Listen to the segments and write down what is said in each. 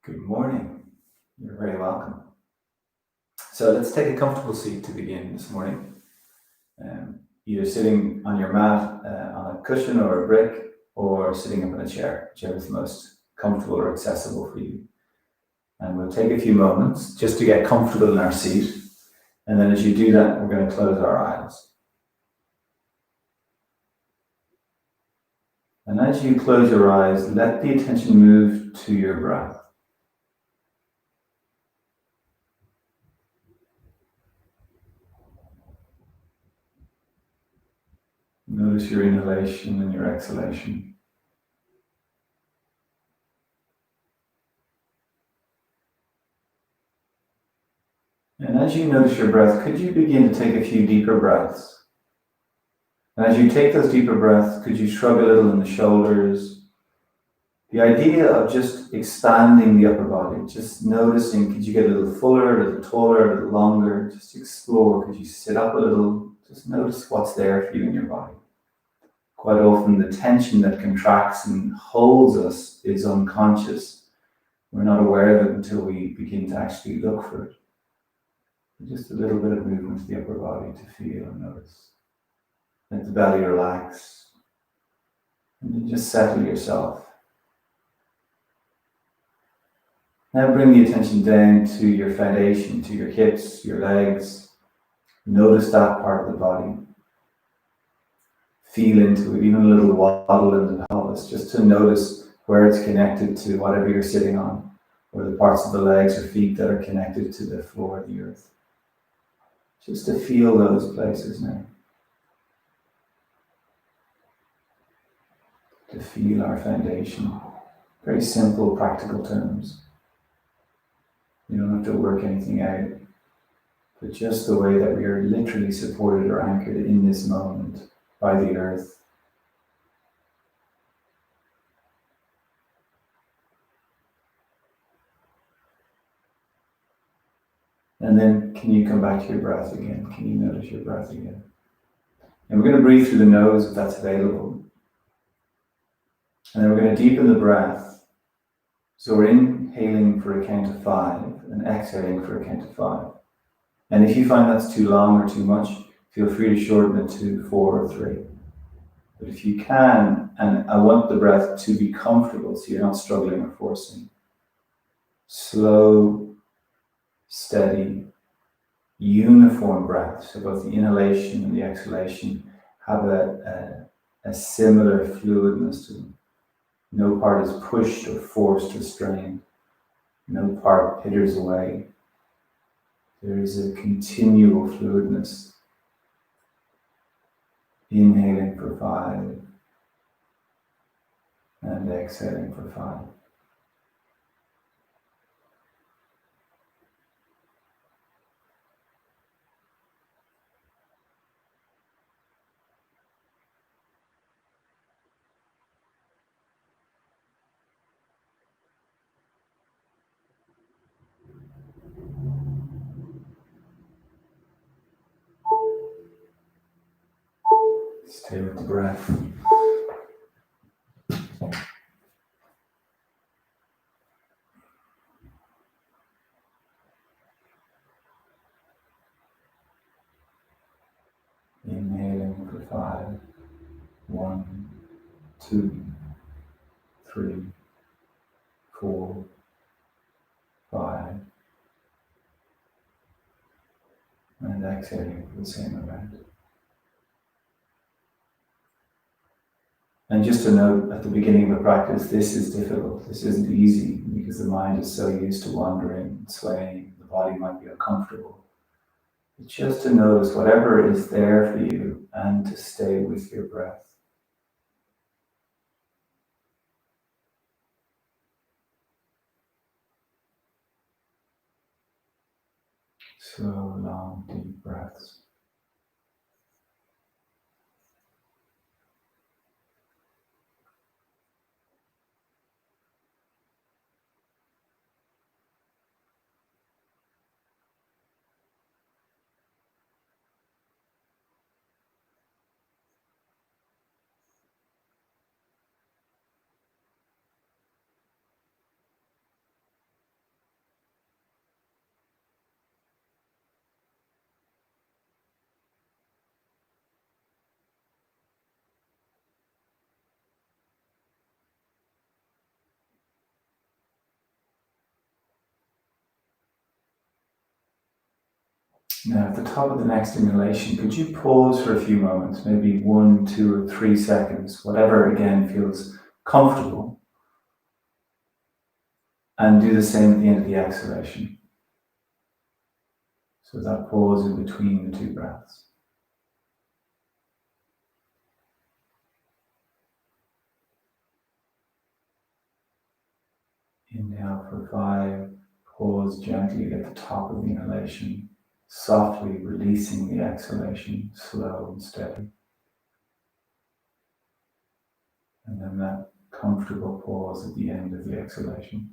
Good morning. You're very welcome. So let's take a comfortable seat to begin this morning. Either sitting on your mat, on a cushion or a brick, or sitting up in a chair, whichever is most comfortable or accessible for you. And we'll take a few moments just to get comfortable in our seat. And then as you do that, we're going to close our eyes. And as you close your eyes, let the attention move to your breath. Notice your inhalation and your exhalation. And as you notice your breath, could you begin to take a few deeper breaths? And as you take those deeper breaths, could you shrug a little in the shoulders? The idea of just expanding the upper body, just noticing, could you get a little fuller, a little taller, a little longer? Just explore, could you sit up a little? Just notice what's there for you in your body. Quite often the tension that contracts and holds us is unconscious. We're not aware of it until we begin to actually look for it. Just a little bit of movement to the upper body to feel and notice. Let the belly relax. And then just settle yourself. Now bring the attention down to your foundation, to your hips, your legs. Notice that part of the body. Feel into it, even a little waddle in the pelvis, just to notice where it's connected to whatever you're sitting on, or the parts of the legs or feet that are connected to the floor of the earth. Just to feel those places now. To feel our foundation. Very simple, practical terms. You don't have to work anything out, but just the way that we are literally supported or anchored in this moment by the earth. And then can you come back to your breath again? Can you notice your breath again? And we're going to breathe through the nose if that's available. And then we're going to deepen the breath. So we're inhaling for a count of 5 and exhaling for a count of 5. And if you find that's too long or too much, feel free to shorten it to 4 or 3. But if you can, and I want the breath to be comfortable so you're not struggling or forcing. Slow, steady, uniform breath. So both the inhalation and the exhalation have a similar fluidness to them. No part is pushed or forced or strained. No part pitters away. There is a continual fluidness. Inhaling for 5 and exhaling for 5. Stay with the breath. Inhaling for 5. 1, 2, 3, 4, 5. And exhaling for the same amount. And just a note at the beginning of the practice, this is difficult. This isn't easy because the mind is so used to wandering, swaying. The body might be uncomfortable. But just to notice whatever is there for you and to stay with your breath. Slow, long, deep breaths. Now, at the top of the next inhalation, could you pause for a few moments, maybe 1, 2, or 3 seconds, whatever again feels comfortable, and do the same at the end of the exhalation. So that pause in between the two breaths. Inhale for 5, pause gently at the top of the inhalation, softly releasing the exhalation, slow and steady. And then that comfortable pause at the end of the exhalation.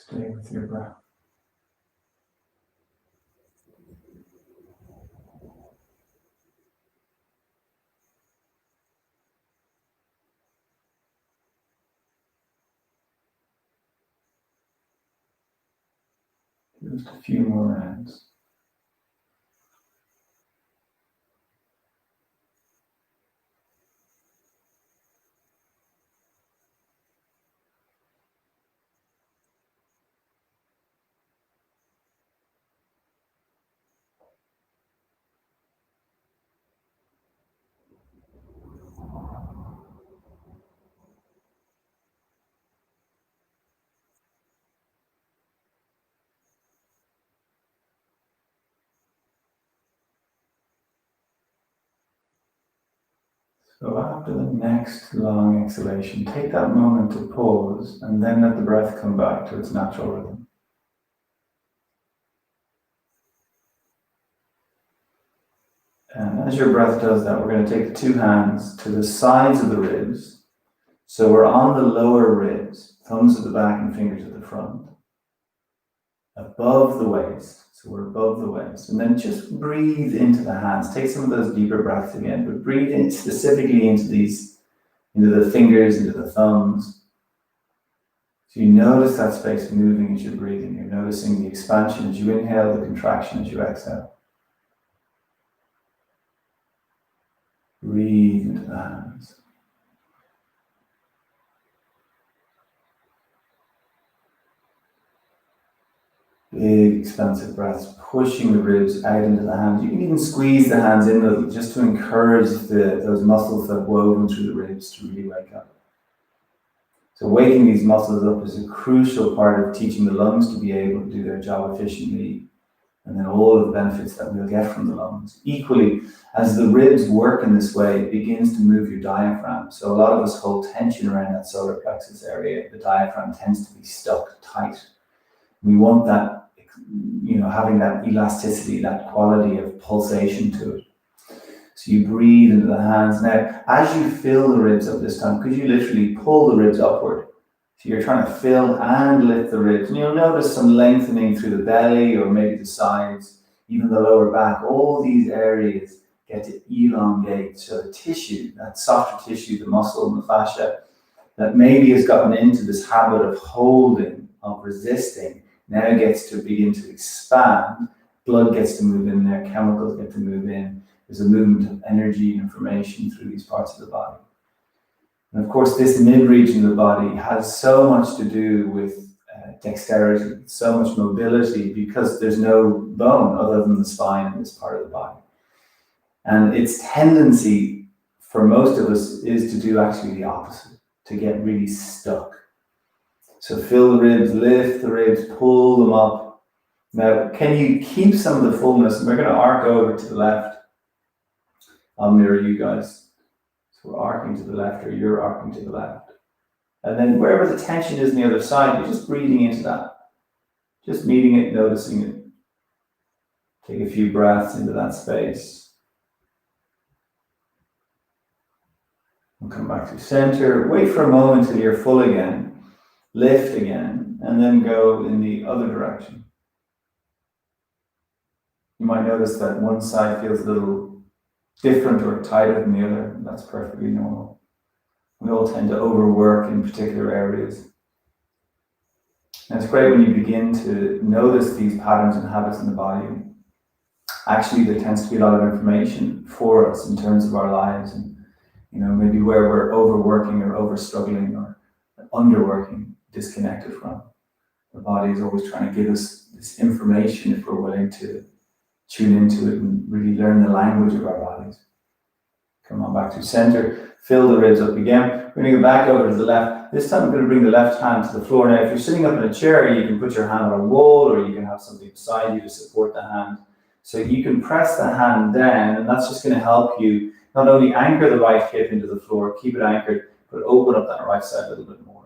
Stay with your breath. Just a few more rounds. So after the next long exhalation, take that moment to pause and then let the breath come back to its natural rhythm. And as your breath does that, we're going to take the two hands to the sides of the ribs. So we're on the lower ribs, thumbs at the back and fingers at the front. Above the waist, so we're above the waist. And then just breathe into the hands. Take some of those deeper breaths again, but breathe in specifically into the fingers, into the thumbs. So you notice that space moving as you're breathing. You're noticing the expansion as you inhale, the contraction as you exhale. Breathe into the hands. Big, expansive breaths, pushing the ribs out into the hands. You can even squeeze the hands in a little, just to encourage those muscles that are woven through the ribs to really wake up. So waking these muscles up is a crucial part of teaching the lungs to be able to do their job efficiently, and then all of the benefits that we'll get from the lungs. Equally, as the ribs work in this way, it begins to move your diaphragm. So a lot of us hold tension around that solar plexus area. The diaphragm tends to be stuck tight. We want that, having that elasticity, that quality of pulsation to it. So you breathe into the hands. Now, as you fill the ribs up this time, could you literally pull the ribs upward? So you're trying to fill and lift the ribs. And you'll notice some lengthening through the belly or maybe the sides, even the lower back. All these areas get to elongate. So the tissue, that softer tissue, the muscle and the fascia, that maybe has gotten into this habit of holding, of resisting, now gets to begin to expand. Blood gets to move in there, chemicals get to move in. There's a movement of energy and information through these parts of the body. And of course, this mid-region of the body has so much to do with dexterity, so much mobility, because there's no bone other than the spine in this part of the body. And its tendency for most of us is to do actually the opposite, to get really stuck. So fill the ribs, lift the ribs, pull them up. Now, can you keep some of the fullness? And we're going to arc over to the left. I'll mirror you guys. So we're arcing to the left, or you're arcing to the left. And then wherever the tension is on the other side, you're just breathing into that. Just meeting it, noticing it. Take a few breaths into that space. We'll come back to center. Wait for a moment till you're full again. Lift again, and then go in the other direction. You might notice that one side feels a little different or tighter than the other. That's perfectly normal. We all tend to overwork in particular areas. And it's great when you begin to notice these patterns and habits in the body. Actually, there tends to be a lot of information for us in terms of our lives, and maybe where we're overworking or over-struggling or underworking, disconnected from. The body is always trying to give us this information if we're willing to tune into it and really learn the language of our bodies. Come on back to center. Fill the ribs up again. We're going to go back over to the left. This time I'm going to bring the left hand to the floor. Now, if you're sitting up in a chair, you can put your hand on a wall, or you can have something beside you to support the hand. So you can press the hand down, and that's just going to help you not only anchor the right hip into the floor, keep it anchored, but open up that right side a little bit more.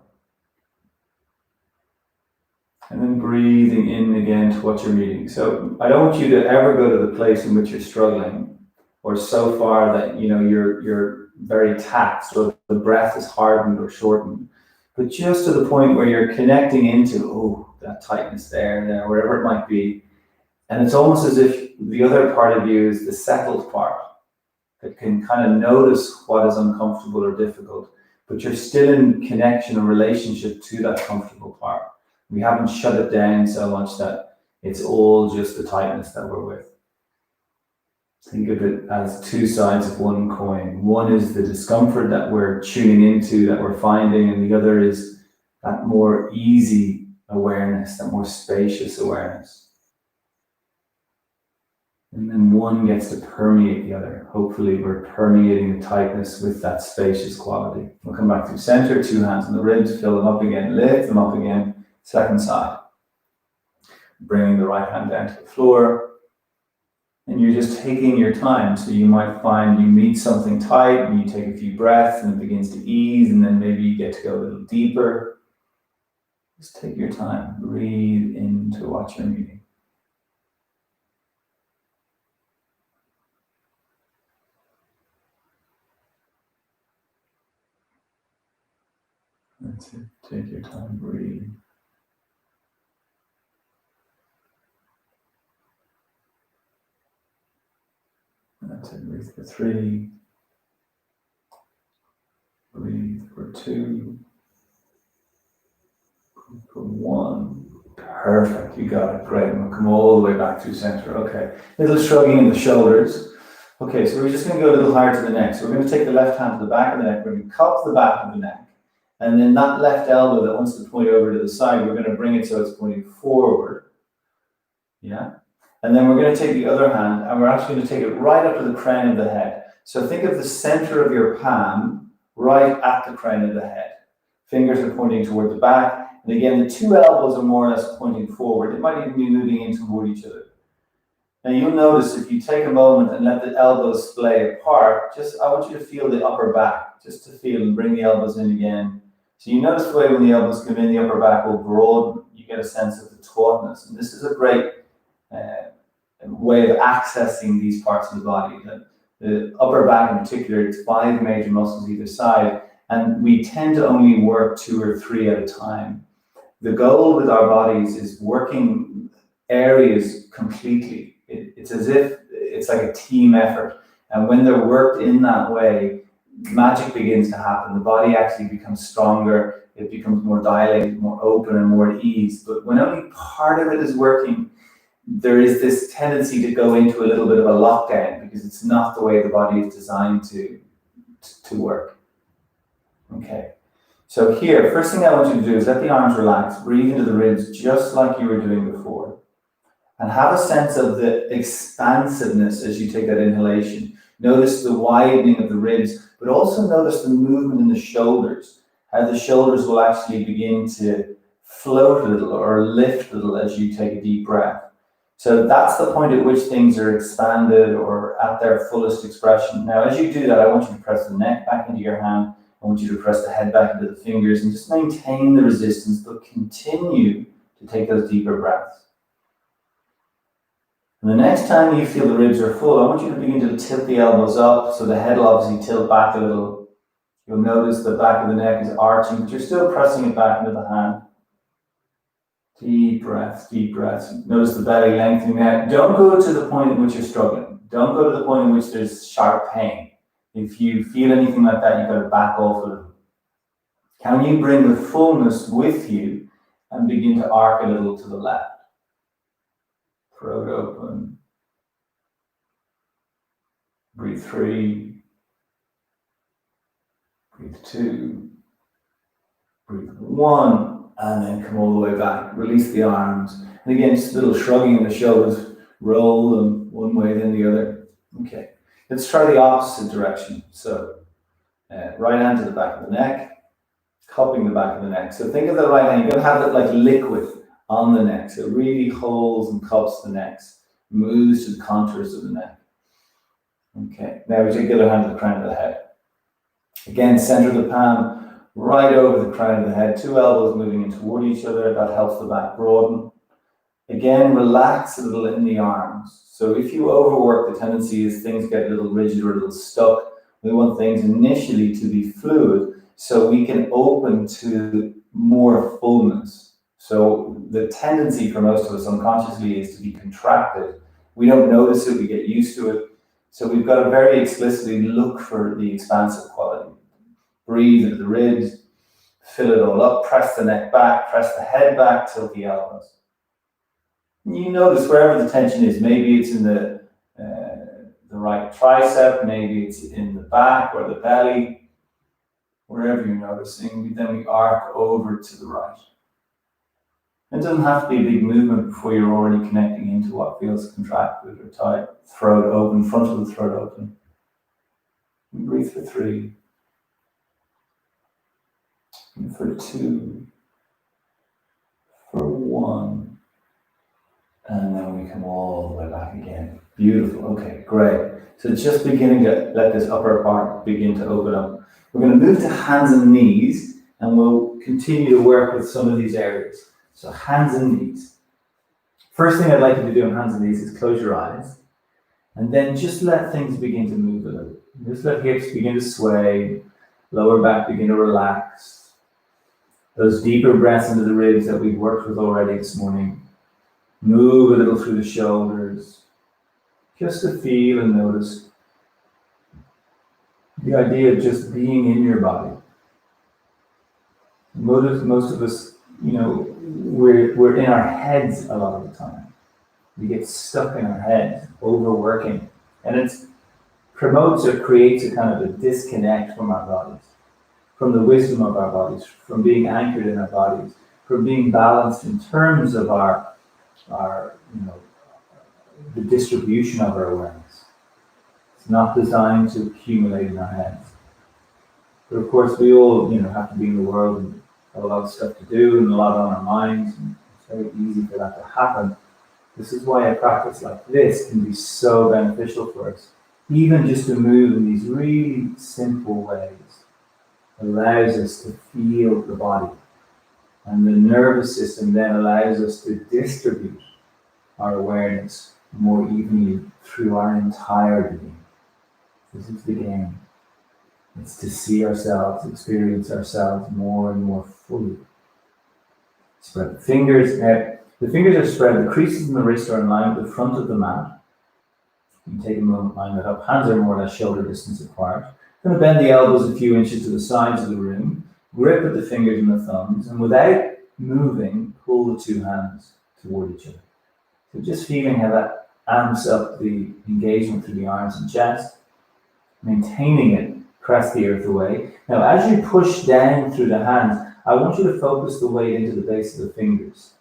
And then breathing in again to what you're meeting. So I don't want you to ever go to the place in which you're struggling, or so far that you're very taxed, or the breath is hardened or shortened, but just to the point where you're connecting into that tightness there, wherever it might be. And it's almost as if the other part of you is the settled part that can kind of notice what is uncomfortable or difficult, but you're still in connection or relationship to that comfortable part. We haven't shut it down so much that it's all just the tightness that we're with. Think of it as two sides of one coin. One is the discomfort that we're tuning into, that we're finding, and the other is that more easy awareness, that more spacious awareness. And then one gets to permeate the other. Hopefully we're permeating the tightness with that spacious quality. We'll come back to center, two hands on the ribs, fill them up again, lift them up again, second side. Bringing the right hand down to the floor. And you're just taking your time. So you might find you meet something tight and you take a few breaths and it begins to ease, and then maybe you get to go a little deeper. Just take your time. Breathe into what you're meeting. That's it. Take your time, breathe. That's it. Breathe for 3. Breathe for 2. Breathe for 1. Perfect. You got it. Great. We'll come all the way back to center. Okay. Little shrugging in the shoulders. Okay, so we're just going to go a little higher to the neck. So we're going to take the left hand to the back of the neck. We're going to cup the back of the neck. And then that left elbow that wants to point over to the side, we're going to bring it so it's pointing forward. Yeah? And then we're going to take the other hand and we're actually going to take it right up to the crown of the head. So think of the center of your palm right at the crown of the head. Fingers are pointing toward the back. And again, the two elbows are more or less pointing forward. They might even be moving in toward each other. Now you'll notice if you take a moment and let the elbows splay apart, I want you to feel the upper back, just to feel, and bring the elbows in again. So you notice the way when the elbows come in, the upper back will broaden. You get a sense of the tautness. And this is a great way of accessing these parts of the body. The upper back in particular, it's 5 major muscles either side, and we tend to only work 2 or 3 at a time. The goal with our bodies is working areas completely. It's as if it's like a team effort. And when they're worked in that way, magic begins to happen. The body actually becomes stronger. It becomes more dilated, more open, and more at ease. But when only part of it is working, there is this tendency to go into a little bit of a lockdown because it's not the way the body is designed to work. Okay. So here, first thing I want you to do is let the arms relax. Breathe into the ribs just like you were doing before. And have a sense of the expansiveness as you take that inhalation. Notice the widening of the ribs, but also notice the movement in the shoulders, how the shoulders will actually begin to float a little or lift a little as you take a deep breath. So that's the point at which things are expanded or at their fullest expression. Now, as you do that, I want you to press the neck back into your hand. I want you to press the head back into the fingers and just maintain the resistance, but continue to take those deeper breaths. And the next time you feel the ribs are full, I want you to begin to tilt the elbows up, so the head will obviously tilt back a little. You'll notice the back of the neck is arching, but you're still pressing it back into the hand. Deep breaths, deep breaths. Notice the belly lengthening out. Don't go to the point in which you're struggling. Don't go to the point in which there's sharp pain. If you feel anything like that, you've got to back off a little. Can you bring the fullness with you and begin to arc a little to the left? Throat open. Breathe 3. Breathe 2. Breathe 1. And then come all the way back. Release the arms. And again, just a little shrugging of the shoulders. Roll them one way, then the other. Okay. Let's try the opposite direction. So, right hand to the back of the neck, cupping the back of the neck. So think of the right hand. You're going to have it like liquid on the neck. So it really holds and cups the neck. Moves to the contours of the neck. Okay. Now we take the other hand to the crown of the head. Again, center of the palm right over the crown of the head. 2 elbows moving in toward each other. That helps the back broaden. Again, relax a little in the arms. So if you overwork, the tendency is things get a little rigid or a little stuck. We want things initially to be fluid so we can open to more fullness. So the tendency for most of us unconsciously is to be contracted. We don't notice it, we get used to it. So we've got to very explicitly look for the expansive quality. Breathe into the ribs, fill it all up, press the neck back, press the head back, tilt the elbows. You notice wherever the tension is. Maybe it's in the right tricep, maybe it's in the back or the belly. Wherever you're noticing, then we arc over to the right. It doesn't have to be a big movement before you're already connecting into what feels contracted or tight. Throat open, front of the throat open. And breathe for 3. And for 2. For 1. And then we come all the way back again. Beautiful. Okay, great. So just beginning to let this upper part begin to open up. We're going to move to hands and knees, and we'll continue to work with some of these areas. So hands and knees. First thing I'd like you to do on hands and knees is close your eyes, and then just let things begin to move a little. Just let hips begin to sway, lower back begin to relax. Those deeper breaths into the ribs that we've worked with already this morning. Move a little through the shoulders, just to feel and notice the idea of just being in your body. Most of us, we're in our heads a lot of the time. We get stuck in our heads, overworking, and it promotes or creates a kind of a disconnect from our bodies, from the wisdom of our bodies, from being anchored in our bodies, from being balanced in terms of our the distribution of our awareness. It's not designed to accumulate in our heads. But of course, we all, have to be in the world and have a lot of stuff to do and a lot on our minds, and it's very easy for that to happen. This is why a practice like this can be so beneficial for us. Even just to move in these really simple ways allows us to feel the body. And the nervous system then allows us to distribute our awareness more evenly through our entire being. This is the game. It's to see ourselves, experience ourselves more and more fully. Spread the fingers. Now, the fingers are spread. The creases in the wrist are in line with the front of the mat. You can take a moment, line that up. Hands are more or less shoulder distance apart. Going to bend the elbows a few inches to the sides of the room. Grip with the fingers and the thumbs, and without moving, pull the 2 hands toward each other. So just feeling how that amps up the engagement through the arms and chest. Maintaining it, press the earth away. Now, as you push down through the hands, I want you to focus the weight into the base of the fingers.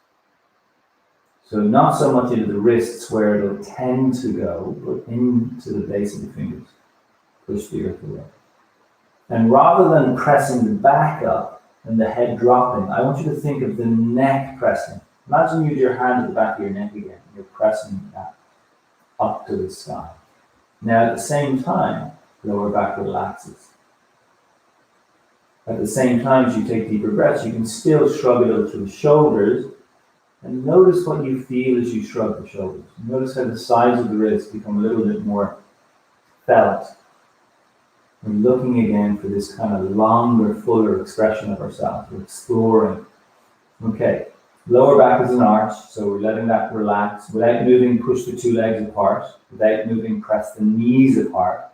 So not so much into the wrists where it'll tend to go, but into the base of the fingers. Push the earth away. And rather than pressing the back up and the head dropping, I want you to think of the neck pressing. Imagine you have your hand at the back of your neck again. You're pressing that up to the sky. Now at the same time, lower back relaxes. At the same time, as you take deeper breaths, you can still shrug a little through the shoulders, And notice what you feel as you shrug the shoulders. Notice how the sides of the ribs become a little bit more felt. We're looking again for this kind of longer, fuller expression of ourselves. We're exploring. Okay, lower back is an arch, so we're letting that relax. Without moving, push the two legs apart. Without moving, press the knees apart.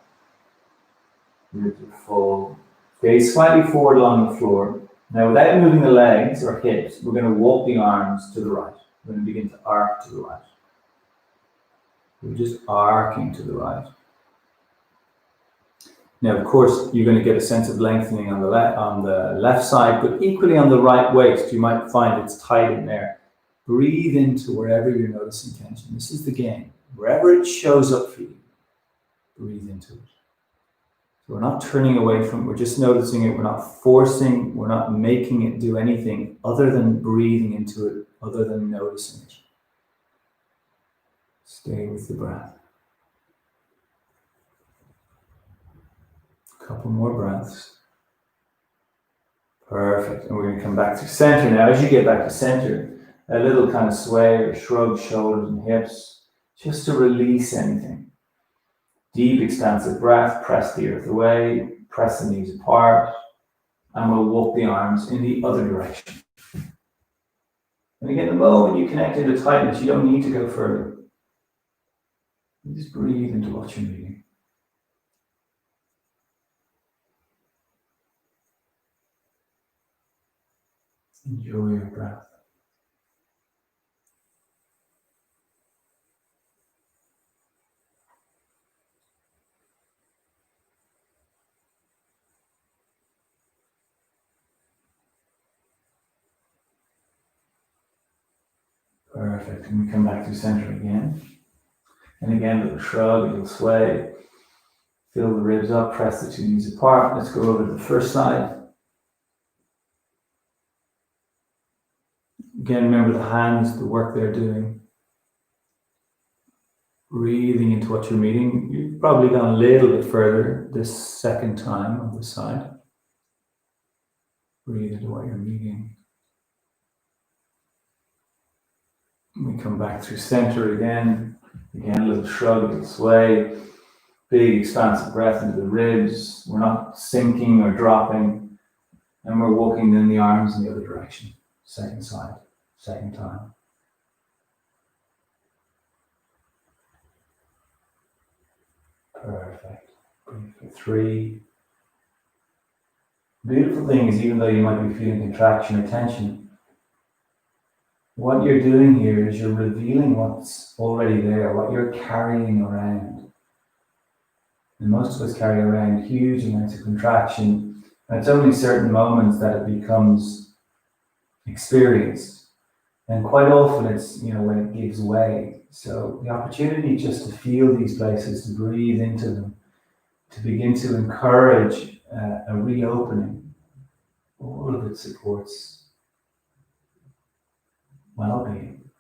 Ribs are full. Gaze slightly forward along the floor. Now, without moving the legs or hips, we're going to walk the arms to the right. We're going to begin to arc to the right. We're just arcing to the right. Now, of course, you're going to get a sense of lengthening on the left side, but equally on the right waist, you might find it's tight in there. Breathe into wherever you're noticing tension. This is the game. Wherever it shows up for you, breathe into it. So we're not turning away from it, we're just noticing it. We're not forcing, we're not making it do anything other than breathing into it, other than noticing it. Stay with the breath. A couple more breaths. Perfect. And we're going to come back to center. Now, as you get back to center, a little kind of sway or shrug shoulders and hips, just to release anything. Deep, expansive breath. Press the earth away. Press the knees apart. And we'll walk the arms in the other direction. And again, the moment you connect into tightness, you don't need to go further. You just breathe into what you're needing. Enjoy your breath. Perfect. And we come back to center again. And again, a little shrug, a little sway. Fill the ribs up, press the two knees apart. Let's go over to the first side. Again, remember the hands, the work they're doing. Breathing into what you're meeting. You've probably gone a little bit further this second time on this side. Breathe into what you're meeting. We come back through center again. Again, a little shrug, a little sway. Big expansive breath into the ribs. We're not sinking or dropping. And we're walking then the arms in the other direction. Second side, second time. Perfect. Breathe for 3. Beautiful thing is, even though you might be feeling contraction or tension, what you're doing here is you're revealing what's already there, what you're carrying around. And most of us carry around huge amounts of contraction, and it's only certain moments that it becomes experienced. And quite often it's, when it gives way. So the opportunity just to feel these places, to breathe into them, to begin to encourage a reopening, all of it supports well-being.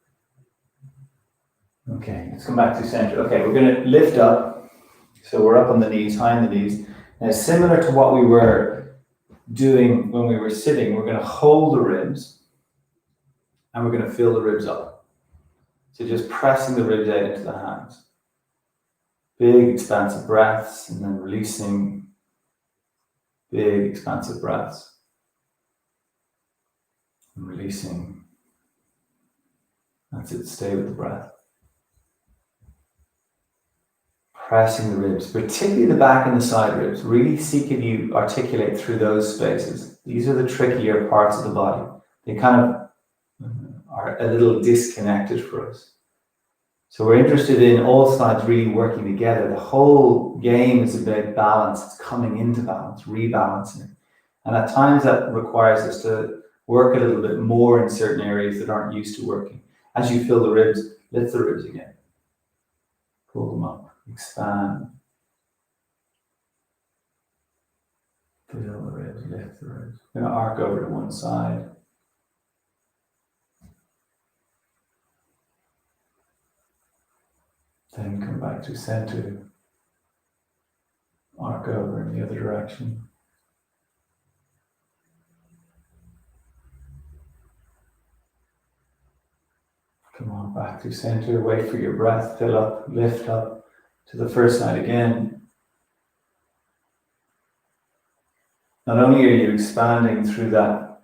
Okay, let's come back to center. Okay, we're going to lift up. So we're up on the knees, high on the knees. Now, similar to what we were doing when we were sitting, we're going to hold the ribs and we're going to fill the ribs up. So just pressing the ribs out into the hands. Big expansive breaths and then releasing. Big expansive breaths. And releasing. That's it, stay with the breath. Pressing the ribs, particularly the back and the side ribs. Really seek if you articulate through those spaces. These are the trickier parts of the body. They kind of are a little disconnected for us. So we're interested in all sides really working together. The whole game is about balance. It's coming into balance, rebalancing. And at times that requires us to work a little bit more in certain areas that aren't used to working. As you fill the ribs, lift the ribs again. Pull them up, expand. Fill the ribs, lift the ribs. We're going to arc over to one side. Then come back to center. Arc over in the other direction. Come on back to center, wait for your breath, fill up, lift up to the first side again. Not only are you expanding through that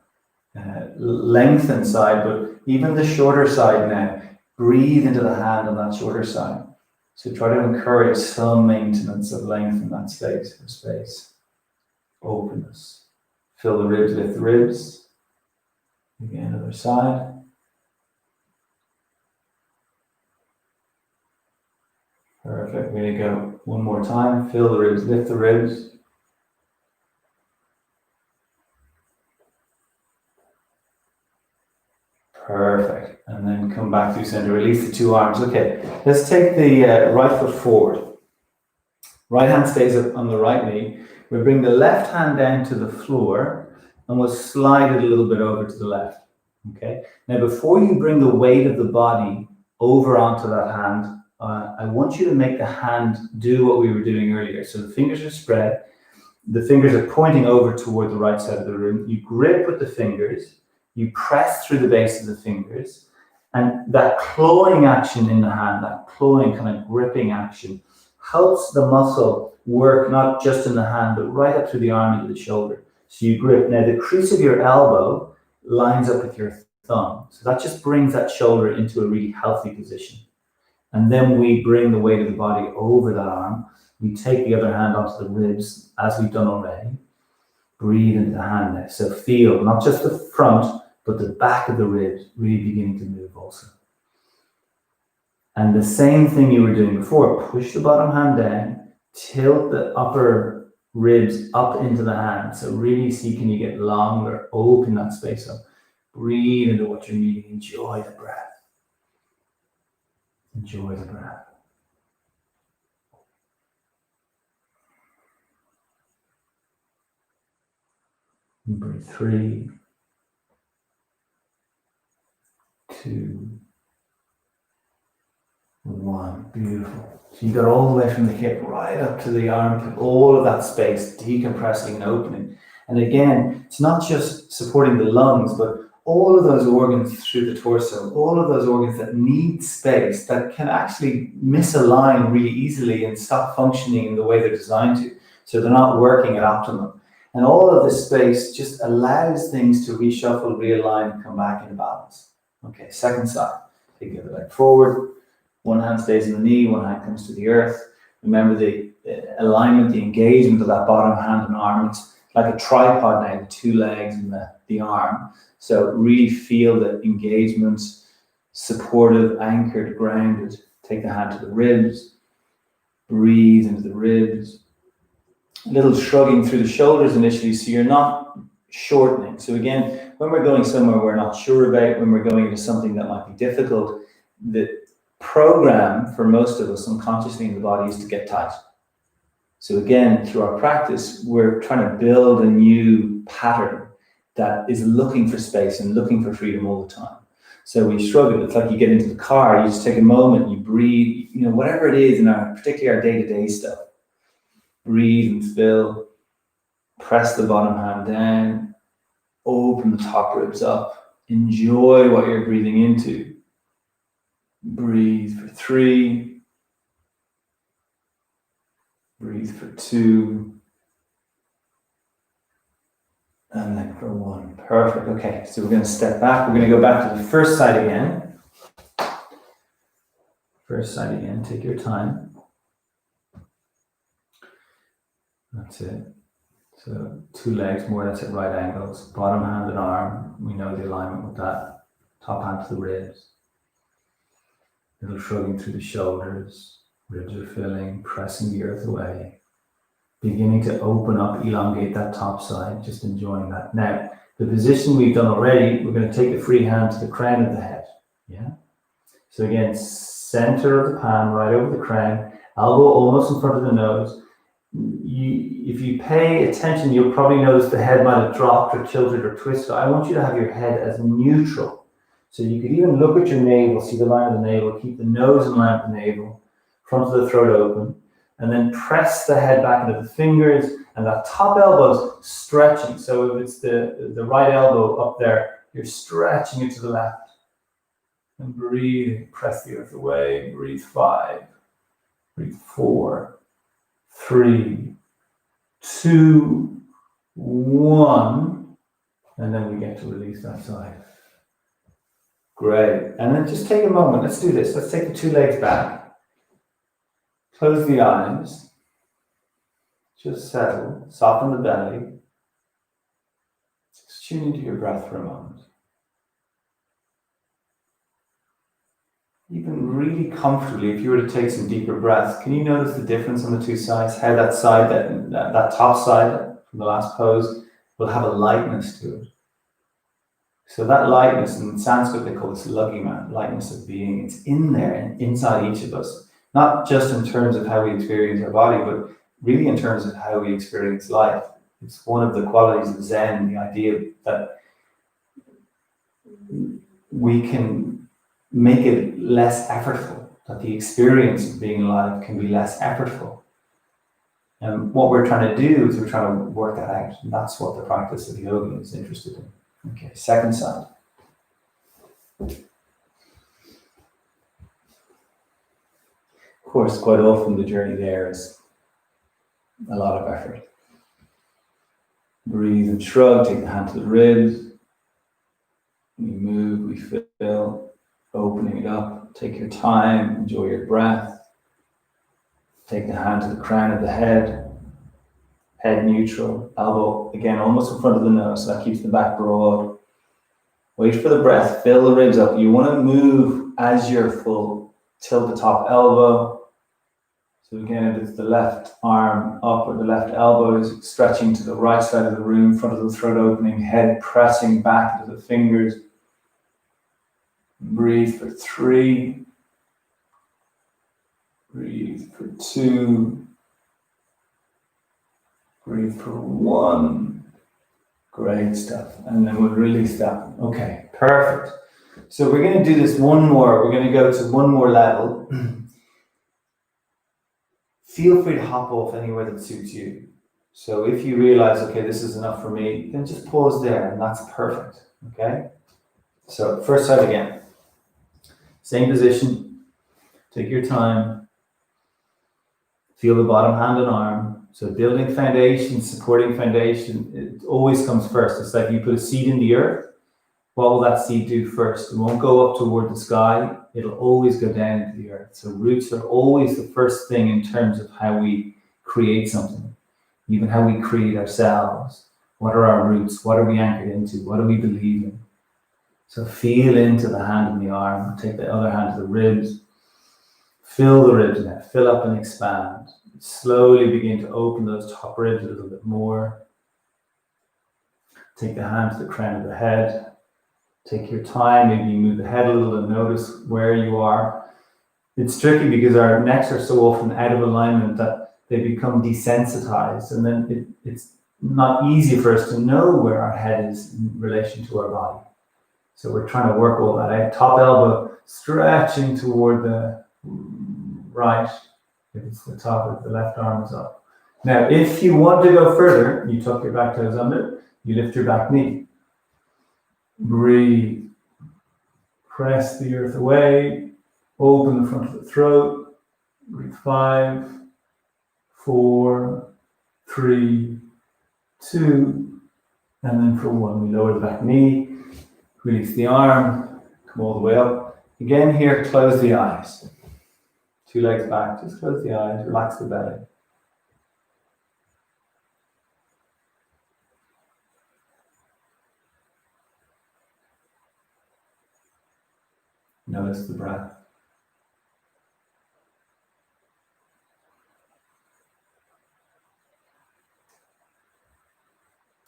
lengthened side, but even the shorter side now. Breathe into the hand on that shorter side. So try to encourage some maintenance of length in that space. Openness. Fill the ribs, lift the ribs. Again, other side. Perfect. We're going to go one more time. Fill the ribs, lift the ribs. Perfect. And then come back through center. Release the two arms. Okay. Let's take the right foot forward. Right hand stays up on the right knee. We bring the left hand down to the floor and we'll slide it a little bit over to the left. Okay. Now, before you bring the weight of the body over onto that hand, I want you to make the hand do what we were doing earlier. So the fingers are spread. The fingers are pointing over toward the right side of the room. You grip with the fingers. You press through the base of the fingers. And that clawing action in the hand, that clawing kind of gripping action, helps the muscle work not just in the hand, but right up through the arm into the shoulder. So you grip. Now, the crease of your elbow lines up with your thumb. So that just brings that shoulder into a really healthy position. And then we bring the weight of the body over that arm. We take the other hand onto the ribs, as we've done already. Breathe into the hand now. So feel not just the front, but the back of the ribs really beginning to move also. And the same thing you were doing before. Push the bottom hand down, tilt the upper ribs up into the hand. So really see, can you get longer, open that space up. Breathe into what you're needing. Enjoy the breath. Enjoy the breath. And breathe 3, 2, 1. Beautiful. So you got all the way from the hip right up to the armpit, all of that space, decompressing and opening. And again, it's not just supporting the lungs, but all of those organs through the torso, all of those organs that need space, that can actually misalign really easily and stop functioning in the way they're designed to. So they're not working at optimum. And all of this space just allows things to reshuffle, realign, and come back into balance. Okay, second side. Take the other leg forward. One hand stays in the knee, one hand comes to the earth. Remember the alignment, the engagement of that bottom hand and arm. It's like a tripod now, the two legs and the arm. So really feel the engagement, supportive, anchored, grounded. Take the hand to the ribs. Breathe into the ribs. A little shrugging through the shoulders initially, so you're not shortening. So again, when we're going somewhere we're not sure about, when we're going into something that might be difficult, the program for most of us unconsciously in the body is to get tight. So again, through our practice, we're trying to build a new pattern that is looking for space and looking for freedom all the time. So we shrug it. It's like you get into the car, you just take a moment, you breathe, whatever it is in particularly our day-to-day stuff. Breathe and fill. Press the bottom hand down. Open the top ribs up. Enjoy what you're breathing into. Breathe for 3. Breathe for 2. And then for 1. Perfect. Okay, so we're going to step back. We're going to go back to the first side again. First side again. Take your time. That's it. So 2 legs more, that's at right angles. Bottom hand and arm. We know the alignment with that. Top hand to the ribs. Little shrugging through the shoulders. Ribs are filling, pressing the earth away. Beginning to open up, elongate that top side, just enjoying that. Now, the position we've done already, we're going to take the free hand to the crown of the head. Yeah. So again, center of the palm, right over the crown, elbow almost in front of the nose. If you pay attention, you'll probably notice the head might have dropped or tilted or twisted. I want you to have your head as neutral. So you could even look at your navel, see the line of the navel, keep the nose in line with the navel, front of the throat open, and then press the head back into the fingers, and that top elbow's stretching. So if it's the right elbow up there, you're stretching it to the left. And breathe, press the earth away. Breathe 5. Breathe 4, 3, 2, 1. And then we get to release that side. Great. And then just take a moment. Let's do this. Let's take the 2 legs back. Close the eyes. Just settle. Soften the belly. Just tune into your breath for a moment. Even really comfortably, if you were to take some deeper breaths, can you notice the difference on the 2 sides? How that side, that top side from the last pose, will have a lightness to it. So that lightness, in Sanskrit they call this laghima, lightness of being. It's in there, inside each of us. Not just in terms of how we experience our body, but really in terms of how we experience life. It's one of the qualities of Zen, the idea that we can make it less effortful, that the experience of being alive can be less effortful. And what we're trying to do is we're trying to work that out. And that's what the practice of yoga is interested in. Okay, second side. Of course, quite often the journey there is a lot of effort. Breathe and shrug, take the hand to the ribs. We move, we fill, opening it up. Take your time, enjoy your breath. Take the hand to the crown of the head. Head neutral, elbow again almost in front of the nose, so that keeps the back broad. Wait for the breath, fill the ribs up. You want to move as you're full. Tilt the top elbow. So again, if it's the left arm up or the left elbow is stretching to the right side of the room, front of the throat opening, head pressing back into the fingers. Breathe for 3. Breathe for 2. Breathe for 1. Great stuff. And then we'll release that. Okay, perfect. So we're going to do this one more. We're going to go to one more level. Feel free to hop off anywhere that suits you. So if you realize, okay, this is enough for me, then just pause there and that's perfect. Okay? So first side again. Same position. Take your time. Feel the bottom hand and arm. So building foundation, supporting foundation, it always comes first. It's like you put a seed in the earth. What will that seed do first? It won't go up toward the sky. It'll always go down into the earth. So roots are always the first thing in terms of how we create something, even how we create ourselves. What are our roots? What are we anchored into? What do we believe in? So feel into the hand and the arm. Take the other hand to the ribs. Fill the ribs now. Fill up and expand. Slowly begin to open those top ribs a little bit more. Take the hand to the crown of the head. Take your time, maybe move the head a little and notice where you are. It's tricky because our necks are so often out of alignment that they become desensitized, and then it's not easy for us to know where our head is in relation to our body. So we're trying to work all that out. Top elbow stretching toward the right. If it's the top, if the left arm is up. Now, if you want to go further, you tuck your back toes under, you lift your back knee. Breathe. Press the earth away. Open the front of the throat. Breathe 5, 4, 3, 2, and then for 1, we lower the back knee. Release the arm. Come all the way up. Again here, close the eyes. 2 legs back, just close the eyes, relax the belly. Notice the breath.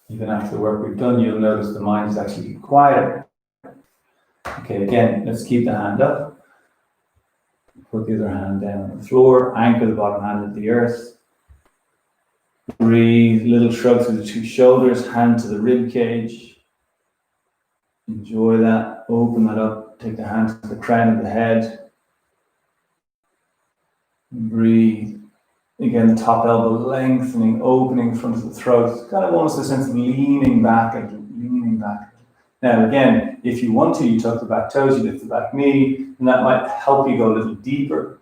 Even after the work we've done, you'll notice the mind is actually quieter. Okay, again, let's keep the hand up. Put the other hand down on the floor, anchor the bottom hand at the earth. Breathe, little shrug through the 2 shoulders, hand to the rib cage. Enjoy that, open that up, take the hand to the crown of the head. Breathe. Again, the top elbow lengthening, opening in front of the throat. Kind of almost a sense of leaning back. Now, again, if you want to, you tuck the back toes, you lift the back knee, and that might help you go a little deeper.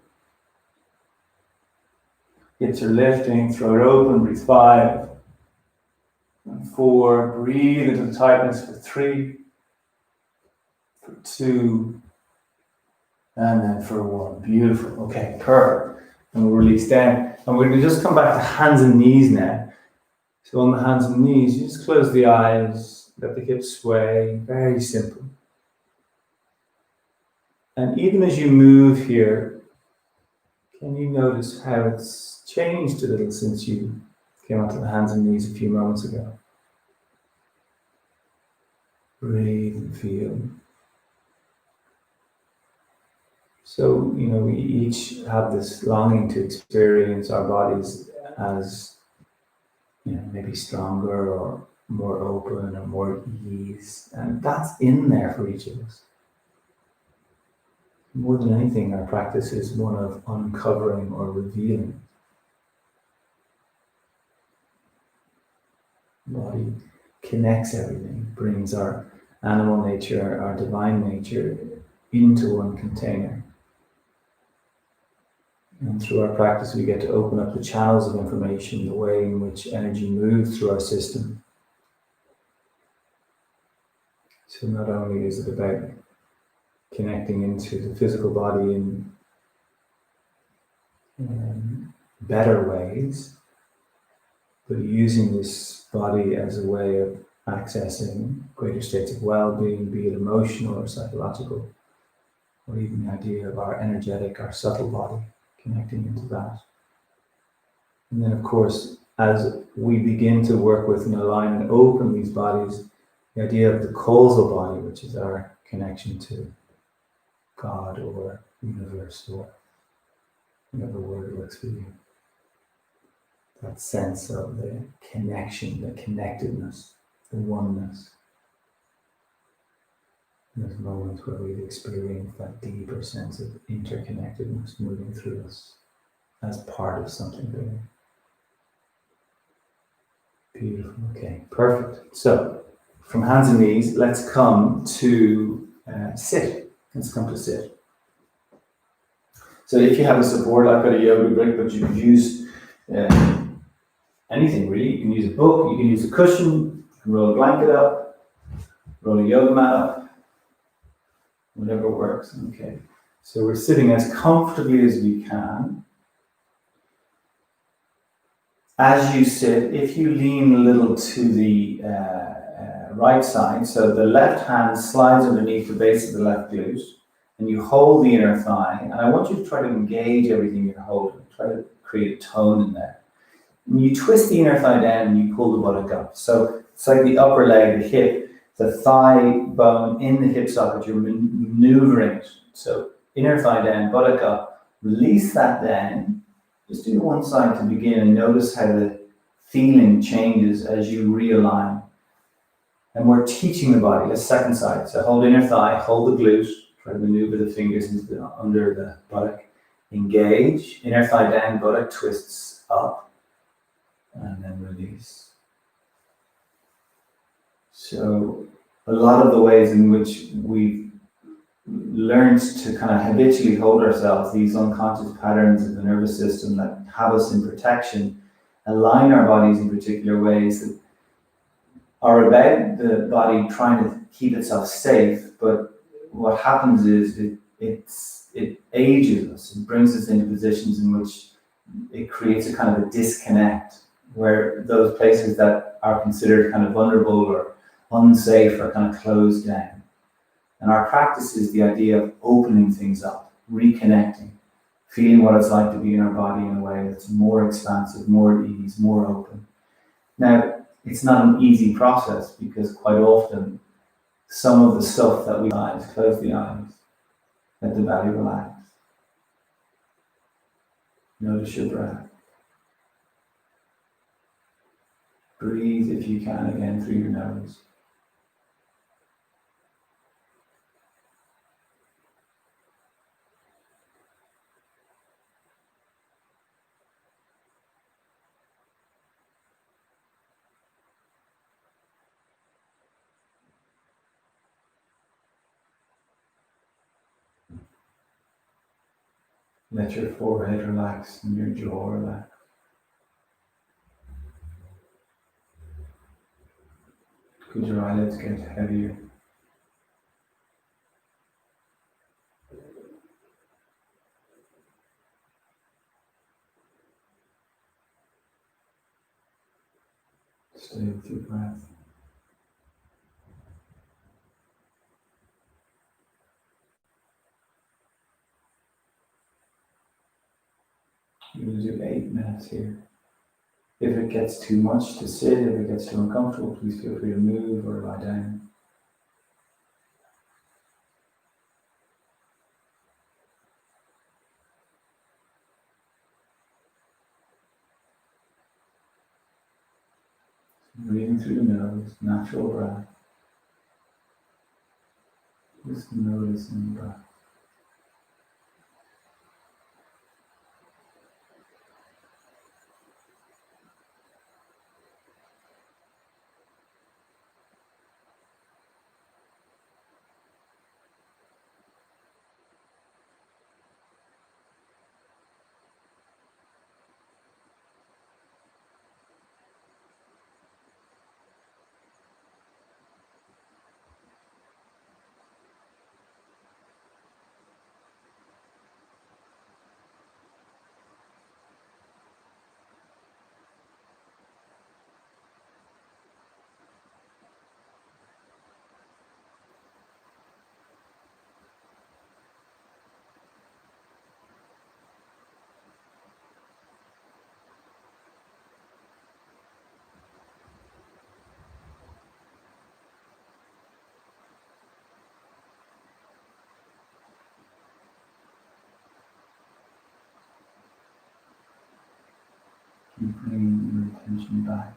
Hips are lifting, throat open, breathe 5. And 4, breathe into the tightness for 3, for 2, and then for 1. Beautiful. Okay, perfect. And we'll release down. And we're going to just come back to hands and knees now. So on the hands and knees, you just close the eyes, let the hips sway. Very simple. And even as you move here, can you notice how it's changed a little since you came onto the hands and knees a few moments ago? Breathe and feel. So, we each have this longing to experience our bodies as, maybe stronger or more open or more ease. And that's in there for each of us. More than anything, our practice is one of uncovering or revealing. The body connects everything, brings our animal nature, our divine nature into one container. And through our practice, we get to open up the channels of information, the way in which energy moves through our system. So not only is it about connecting into the physical body in better ways, but using this body as a way of accessing greater states of well-being, be it emotional or psychological, or even the idea of our energetic, our subtle body, connecting into that. And then, of course, as we begin to work with and align and open these bodies, the idea of the causal body, which is our connection to God or universe or whatever word works for you. That sense of the connection, the connectedness, the oneness. There's moments where we've experienced that deeper sense of interconnectedness moving through us as part of something bigger. Beautiful. Okay, perfect. So, from hands and knees, let's come to sit. Let's come to sit. So if you have a support, I've got a yoga brick, but you can use anything really. You can use a book, you can use a cushion, you can roll a blanket up, roll a yoga mat up, whatever works. Okay. So we're sitting as comfortably as we can. As you sit, if you lean a little to the right side, so the left hand slides underneath the base of the left glute, and you hold the inner thigh, and I want you to try to engage everything you're holding. Try to create a tone in there. And you twist the inner thigh down and you pull the buttock up. So it's like the upper leg, the hip, the thigh bone in the hip socket, you're maneuvering it. So inner thigh down, buttock up, release that down. Just do one side to begin and notice how the feeling changes as you realign. And we're teaching the body a second side. So hold inner thigh, hold the glute, try to maneuver the fingers under the buttock. Engage, inner thigh down, buttock twists up, and then release. So a lot of the ways in which we've learned to kind of habitually hold ourselves, these unconscious patterns of the nervous system that have us in protection, align our bodies in particular ways that are about the body trying to keep itself safe, but what happens is it ages us and brings us into positions in which it creates a kind of a disconnect where those places that are considered kind of vulnerable or unsafe are kind of closed down. And our practice is the idea of opening things up, reconnecting, feeling what it's like to be in our body in a way that's more expansive, more at ease, more open. Now, it's not an easy process because quite often some of the stuff that we eyes, close the eyes, let the belly relax. Notice your breath. Breathe if you can again through your nose. Let your forehead relax and your jaw relax. Could your eyelids get heavier? Stay with your breath. You will do 8 minutes here. If it gets too much to sit, if it gets too uncomfortable, please feel free to move or lie down. Breathing through the nose, natural breath. Just noticing the breath. Keep bringing your attention back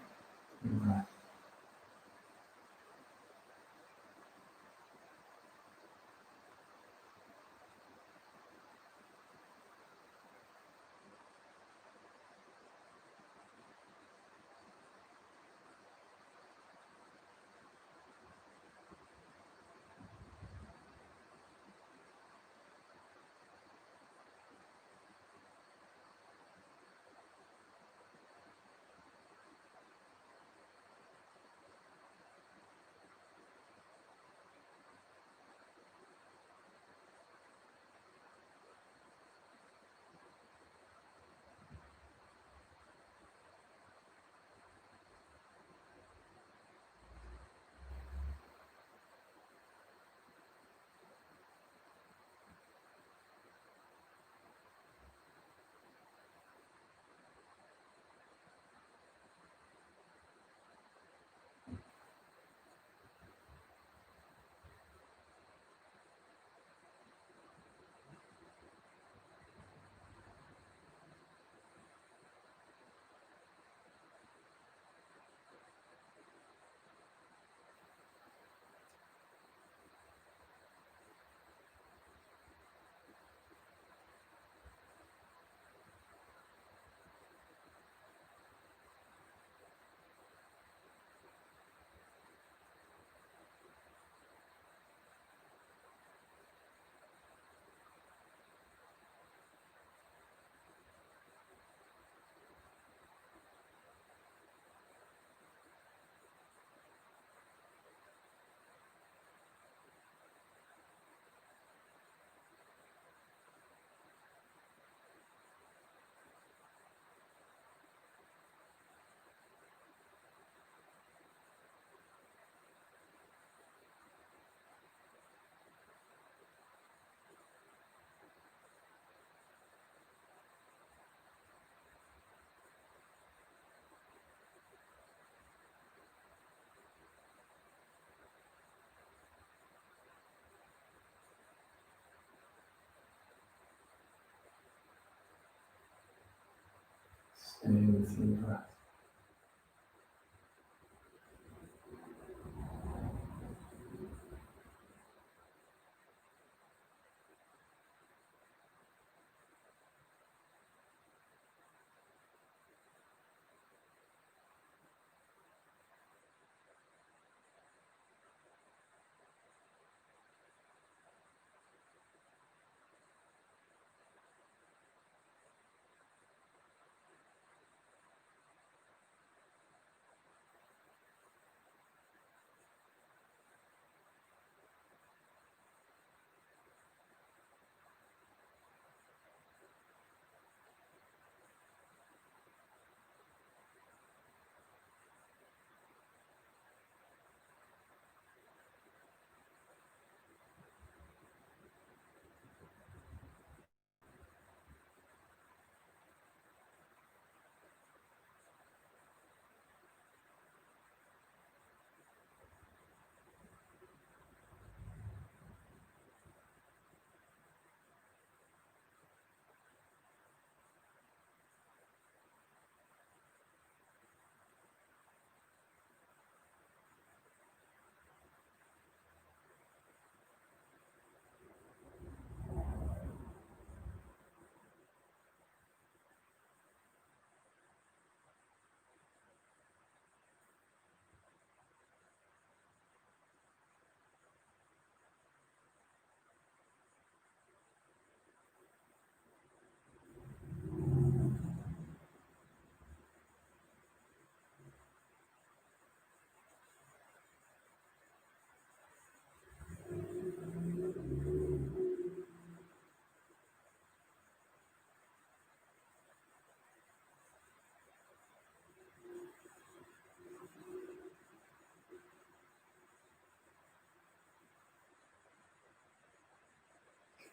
to the breath. Stay with your breath.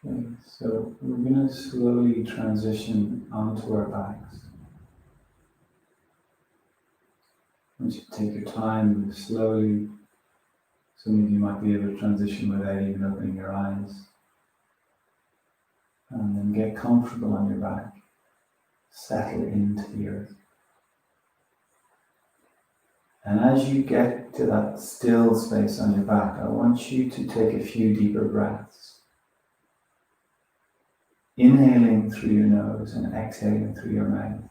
Okay, so we're going to slowly transition onto our backs. Once you take your time, move slowly. Some of you might be able to transition without even opening your eyes. And then get comfortable on your back. Settle into the earth. And as you get to that still space on your back, I want you to take a few deeper breaths. Inhaling through your nose and exhaling through your mouth.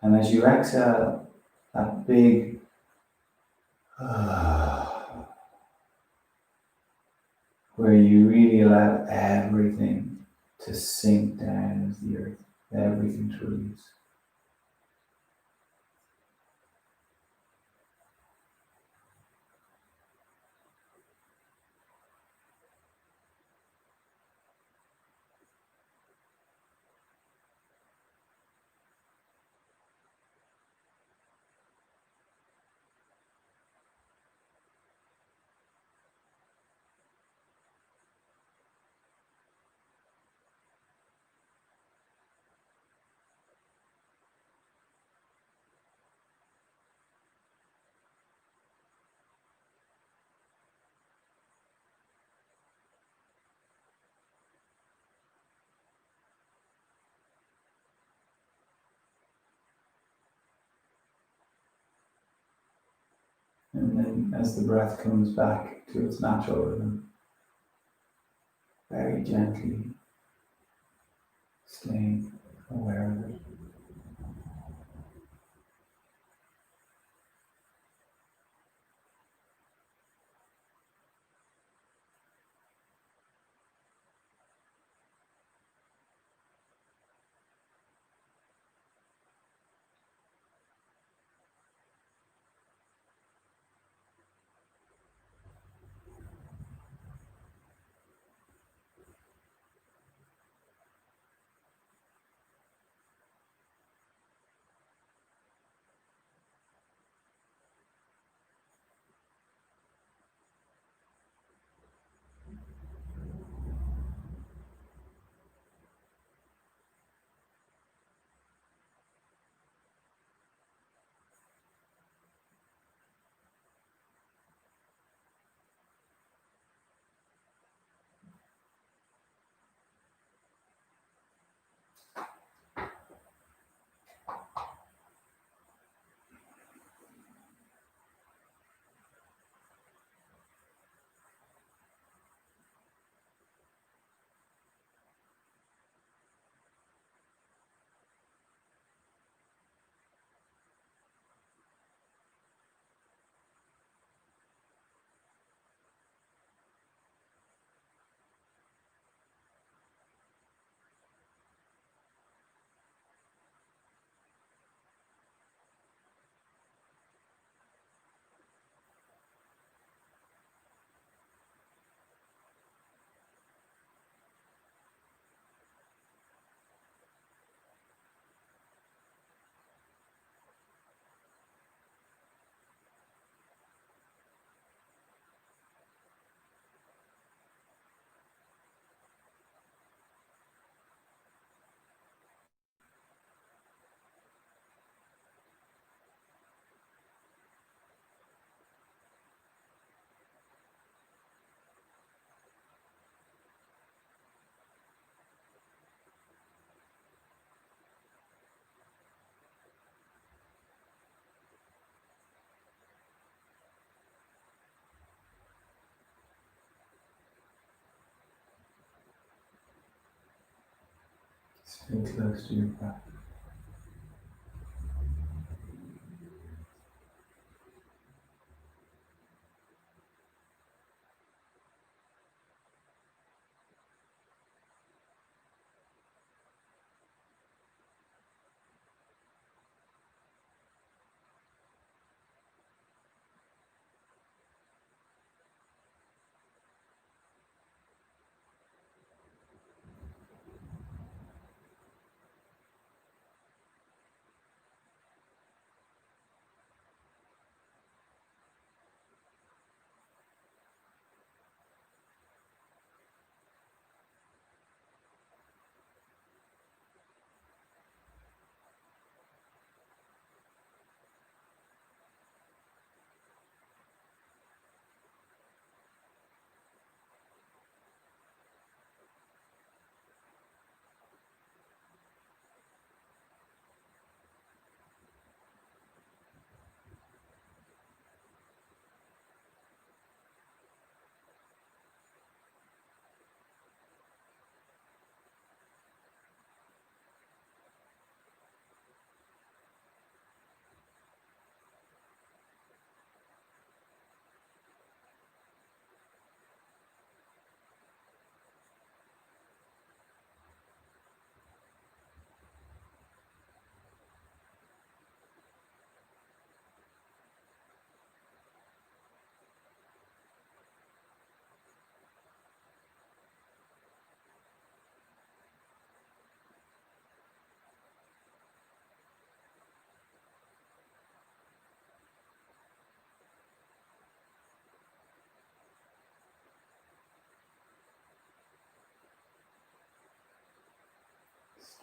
And as you exhale, that big where you really allow everything to sink down as the earth, everything to release. And then as the breath comes back to its natural rhythm, very gently staying aware of it. Stay close to your breath.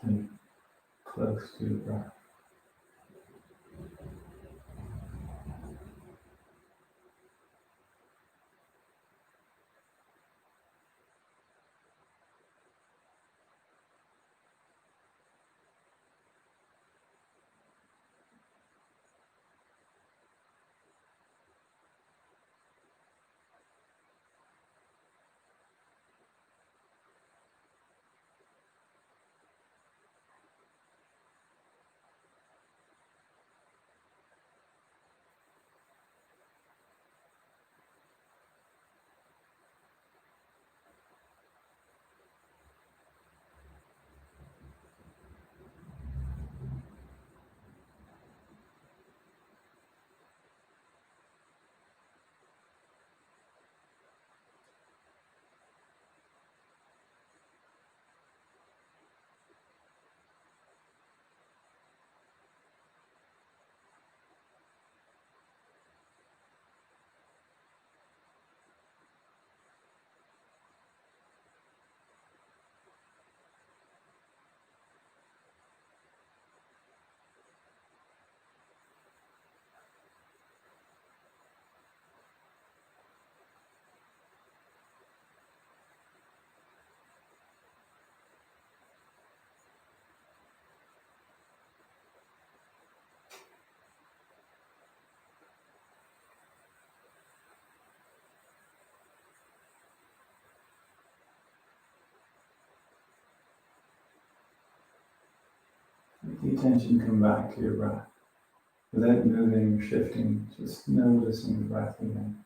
Stay close to your breath. Let the attention come back to your breath. Without moving or shifting, just noticing the breath again.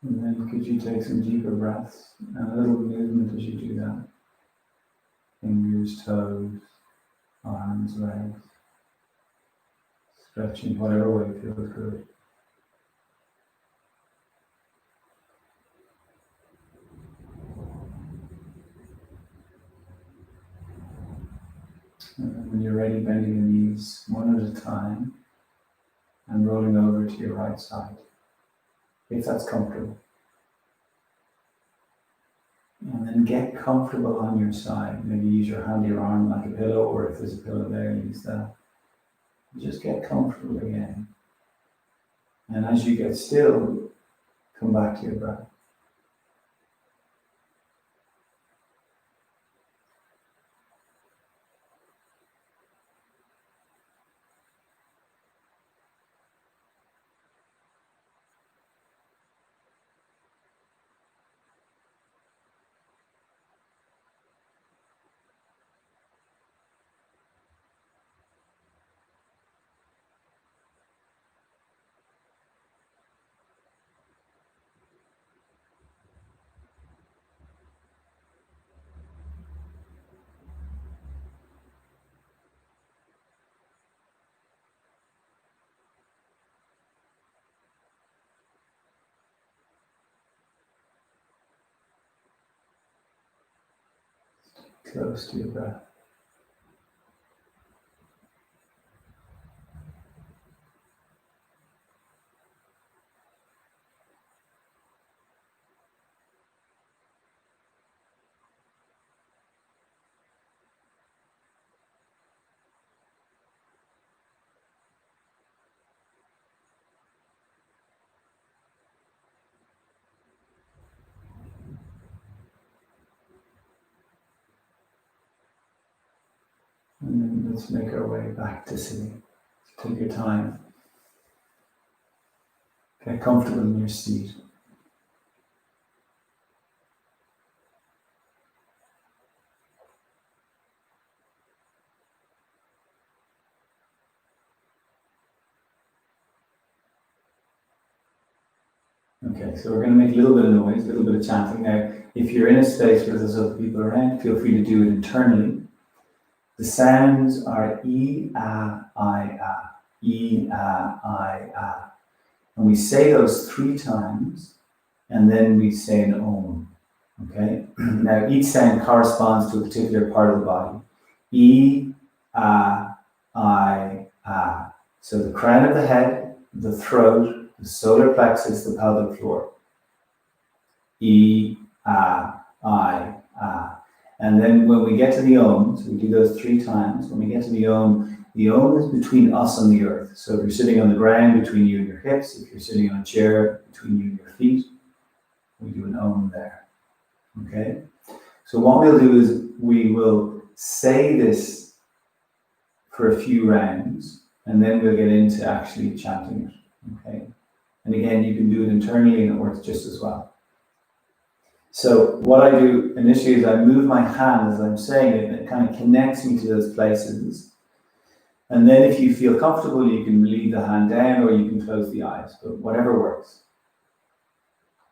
And then could you take some deeper breaths and a little movement as you do that. Fingers, toes, arms, legs. Stretching whatever way feels good. And then when you're ready, bending the knees one at a time and rolling over to your right side, if that's comfortable. And then get comfortable on your side. Maybe use your hand, your arm like a pillow, or if there's a pillow there, use that. Just get comfortable again. And as you get still, come back to your breath. Close to your breath. And then let's make our way back to sitting. Take your time. Get comfortable in your seat. Okay, so we're going to make a little bit of noise, a little bit of chanting. Now, if you're in a space where there's other people around, feel free to do it internally. The sounds are E, A, I, A. E, A, I, A. And we say those 3 times, and then we say an Om. Okay? Now, each sound corresponds to a particular part of the body. E, A, I, A. So the crown of the head, the throat, the solar plexus, the pelvic floor. E, A, I, A. And then when we get to the Om, so we do those 3 times, when we get to the Om is between us and the earth. So if you're sitting on the ground, between you and your hips. If you're sitting on a chair, between you and your feet. We do an Om there. Okay? So what we'll do is we will say this for a few rounds, and then we'll get into actually chanting it. Okay? And again, you can do it internally and it works just as well. So what I do initially is I move my hand as I'm saying it, and it kind of connects me to those places. And then if you feel comfortable, you can leave the hand down or you can close the eyes, but whatever works.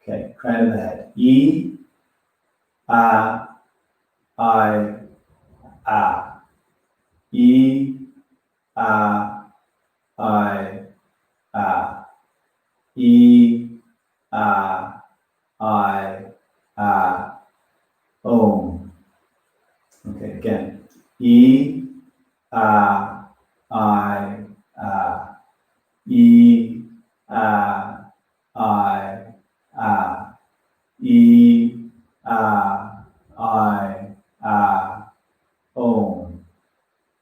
Okay, crown of the head. E, A, I, A. E, A, I, A. E, A, I, A. Om. Okay, again. E, A, I, A. E, A, I, A. E, A, I, A. Om.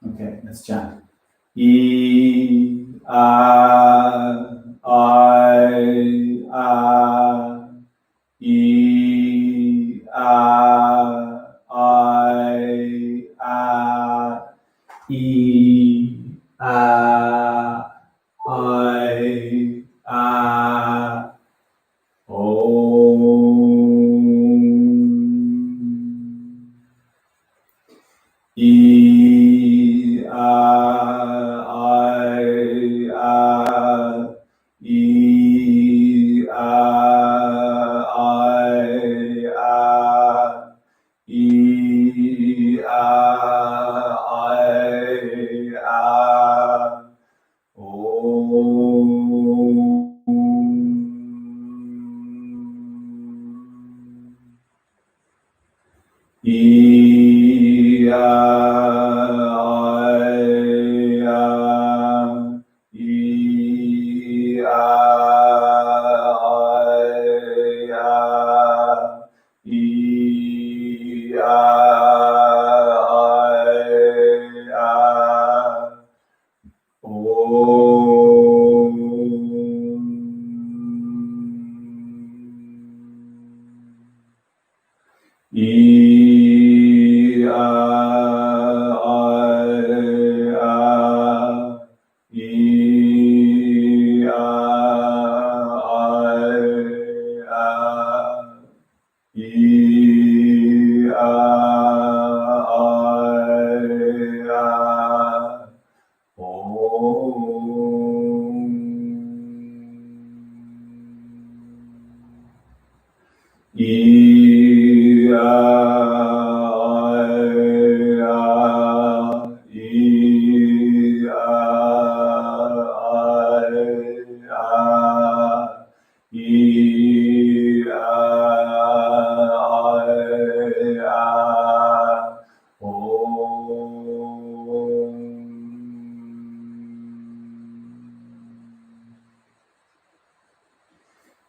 Okay, let's chant. E, A, I, A. E, A, I, A. E, A, I, A. Om. E, A, I, A. E, A, I, A. E, A, I, A. Om. E, A, I, A. E, A, I, A. E, A, I, A. Om. E, A, I, A. E, A, I, A. E, A, I, A. Om. E, A, I, A. E, A, I, A. E, A, I, A. Om.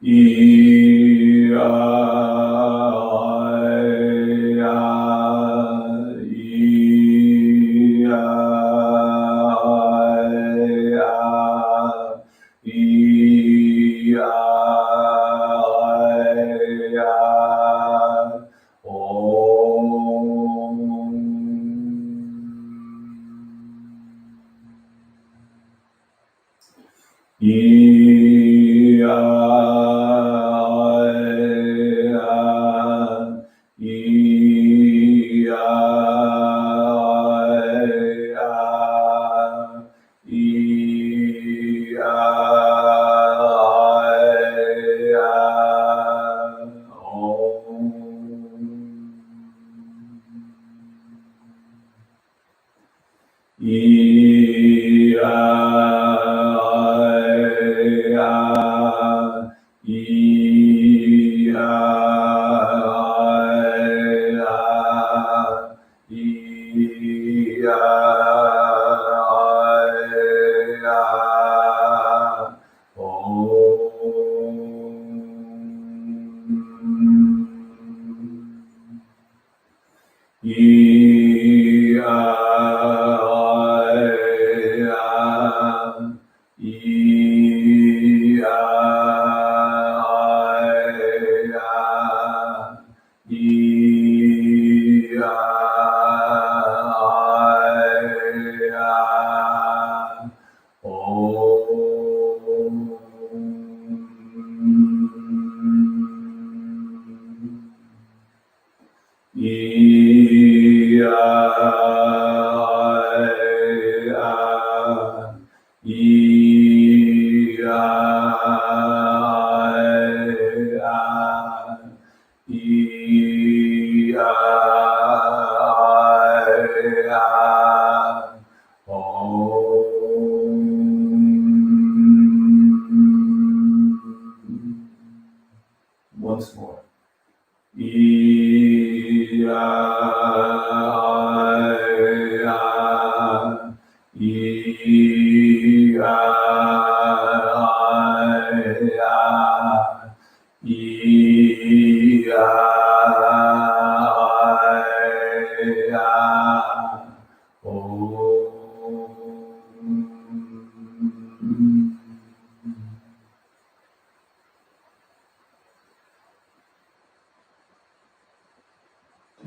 E, A, I, A. E, A, I, A. E, A, I, A. Om. E, A, I, A. E, A, I, A. E, A, I, A. Om.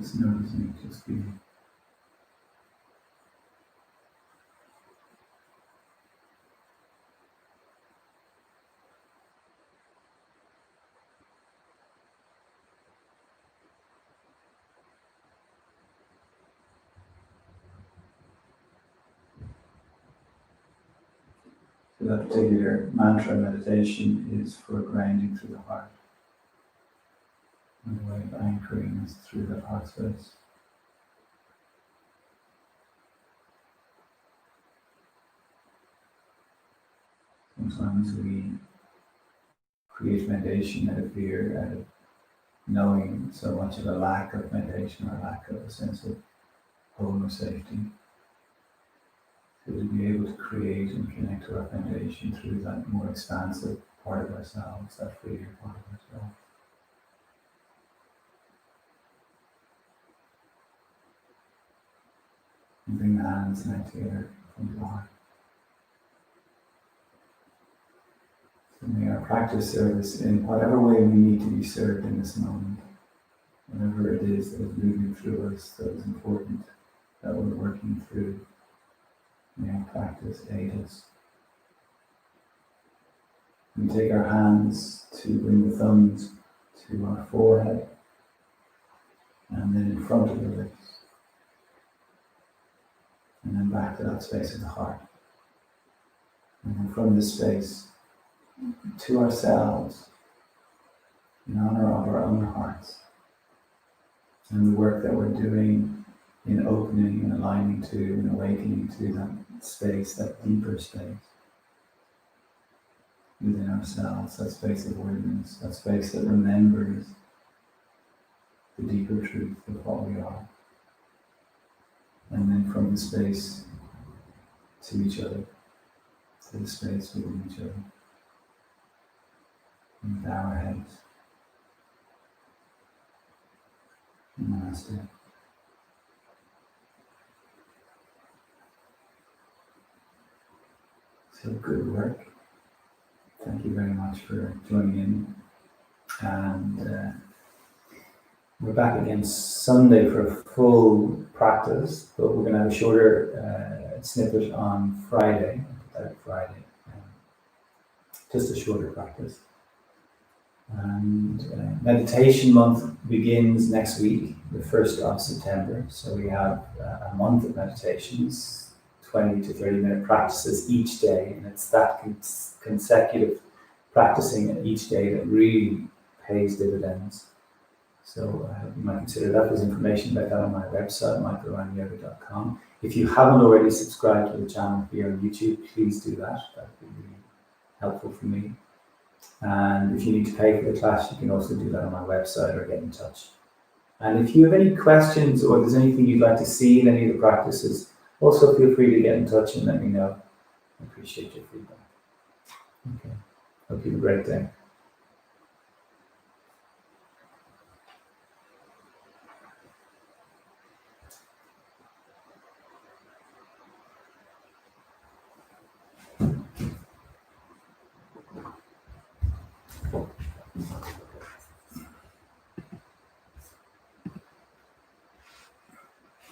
Just noticing, just being. So that particular mantra meditation is for grounding through the heart. And the way of anchoring is through that heart space. Sometimes we create meditation out of fear, out of knowing so much of a lack of meditation or lack of a sense of home or safety. So to be able to create and connect to our foundation through that more expansive part of ourselves, that freer part of ourselves. And bring the hands now together from the heart. So may our practice serve us in whatever way we need to be served in this moment. Whatever it is that is moving through us that is important, that we're working through. May our practice aid us. We take our hands to bring the thumbs to our forehead and then in front of the lips. And then back to that space of the heart. And then from this space to ourselves, in honor of our own hearts and the work that we're doing in opening and aligning to and awakening to that space, that deeper space within ourselves, that space of awareness, that space that remembers the deeper truth of what we are. And then from the space to each other, to the space within each other. And bow our heads. Namaste. So good work. Thank you very much for joining in. And we're back again Sunday for a full practice, but we're going to have a shorter snippet on Friday. Just a shorter practice. And meditation month begins next week, the 1st of September. So we have a month of meditations, 20 to 30 minute practices each day. And it's that consecutive practicing each day that really pays dividends. So you might consider that. There's information about that on my website, michaelryanyoga.com. If you haven't already subscribed to the channel here on YouTube, please do that. That would be really helpful for me. And if you need to pay for the class, you can also do that on my website or get in touch. And if you have any questions or there's anything you'd like to see in any of the practices, also feel free to get in touch and let me know. I appreciate your feedback. Okay. Hope you have a great day.